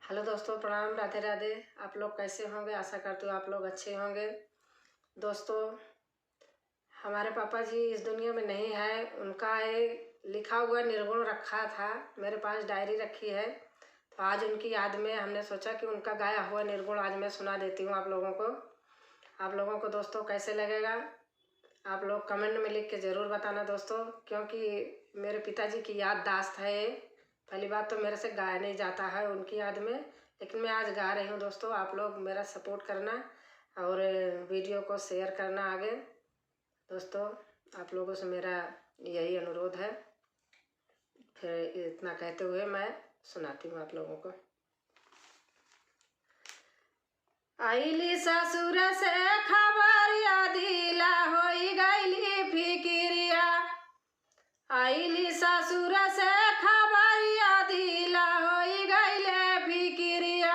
Hello दोस्तों, प्रणाम, राधे राधे। आप लोग कैसे होंगे? आशा करती हूँ आप लोग अच्छे होंगे। दोस्तों, हमारे पापा जी इस दुनिया में नहीं है। उनका एक लिखा हुआ निर्गुण रखा था, मेरे पास डायरी रखी है। तो आज उनकी याद में हमने सोचा कि उनका गाया हुआ निर्गुण आज मैं सुना देती हूँ आप लोगों को। आप लोगों को दोस्तों कैसे लगेगा? आप लोग कमेंट में लिख के ज़रूर बताना दोस्तों, क्योंकि मेरे पिताजी की याददाश्त है ये। पहली बात तो मेरे से गाया नहीं जाता है उनकी याद में, लेकिन मैं आज गा रही हूँ दोस्तों। आप लोग मेरा सपोर्ट करना और वीडियो को शेयर करना आगे। दोस्तों, आप लोगों से मेरा यही अनुरोध है। फिर इतना कहते हुए मैं सुनाती हूँ आप लोगों को। आइली ससुर से खबरिया दिला होई गईली फिकिरिया। आइली ससुर से खबरिया दिला होई गईले फिकिरिया।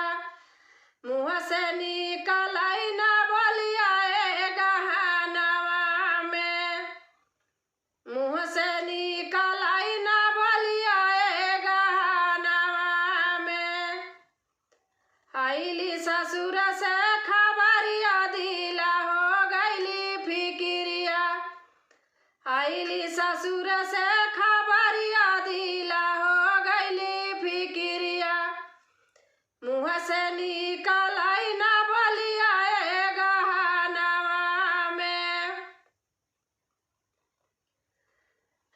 मुँह से निकल ना बोलिया ए गहनवा में। मुँह से निकल ना बोलिया ए गहनवा में। आइली ससुर से खबरिया दिला हो गईली फिकिरिया। आइली ससुर से खबरिया दिला हो गईली फिकिरिया। मुँह से निकल ना बोलिया ए गहनवा में।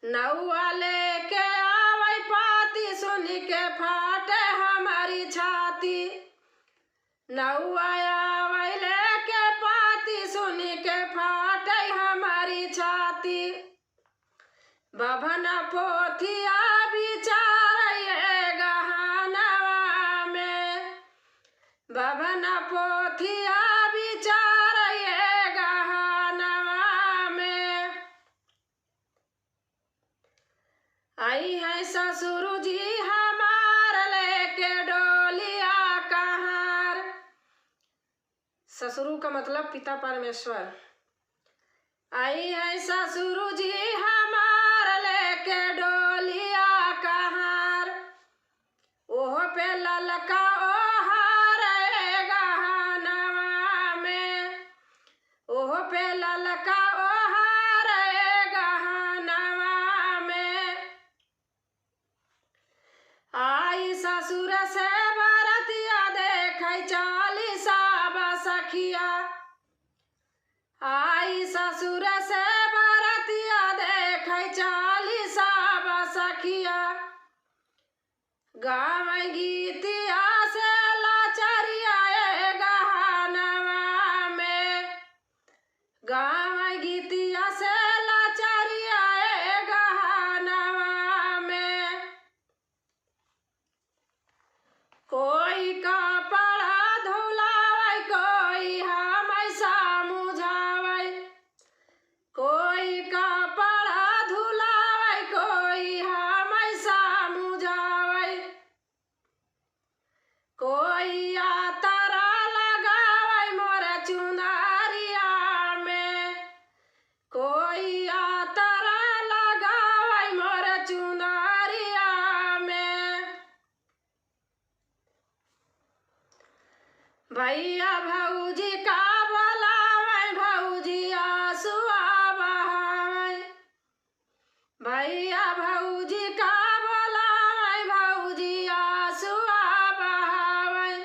नौआ लेके आवै पाती सुन के फाटे हमारी छाती। नौआ आवै लेके पाती सुन के फाटे हमारी छाती। बभन पोथिया बिचार ये गहनवा में। बभन पोथिया बिचार ये गहनवा में। आई है ससुर जी हमार लेके डोलिया कहार। ससुरु का मतलब पिता परमेश्वर। आई है ससुर जी हमार लेके डोलिया कहार। ओह पे ललका ओहार ए गहनवा में। ओह पे ललका ओहार ए गहनवा में। आई ससुर से बरतिया देखै चालीसा बसखिया। आई ससुर से बरतिया देखै चालीसा बसखिया। गाँव गीतिया से लाचरिया ए गहनवा में। गाँव गीतिया से लाचरिया ए गहनवा में। कोई कपड़ा धुलावै कोई हमेशा मुझावै। कोई कपड़ा धुलावै कोई हमेशा मुझावै। कोई आतरा लगावै मोर चुनरिया में। कोई आतरा लगावै मोर चुनरिया में। भैया भौजी का बोलावै भौजी आंसुआ बहावै। भैया भौजी का बोलावै भौजी आंसुआ बहावै।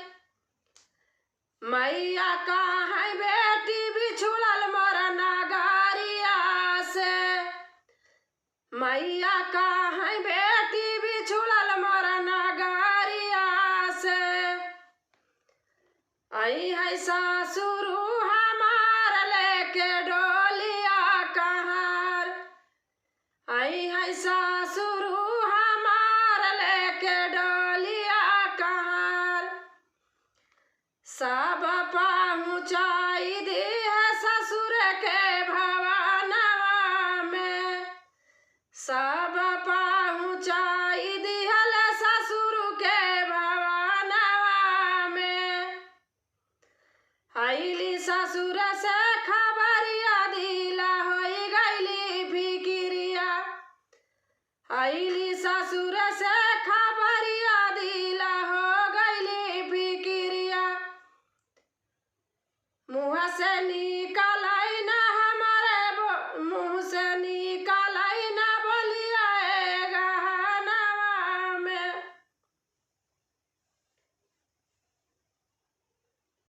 मैया कहाँ बेटी बिछुड़ल मोर नगरिया से। मैया कहाँ बेटी बिछुड़ल मोर नगरिया से। आई है ससुरु हमार लेके डोलिया कहार। आई है ससुरु हमार लेके डोलिया कहार। सब पहुँचाई दी है ससुर के भवनवा में। सब पहुँचाई दिहल ससुर के भवनवा में। आइली ससुर से खबरिया दिला होई गईली फिकिरिया। आइली ससुर से खबरिया दिला हो गईली मुँह से निकाला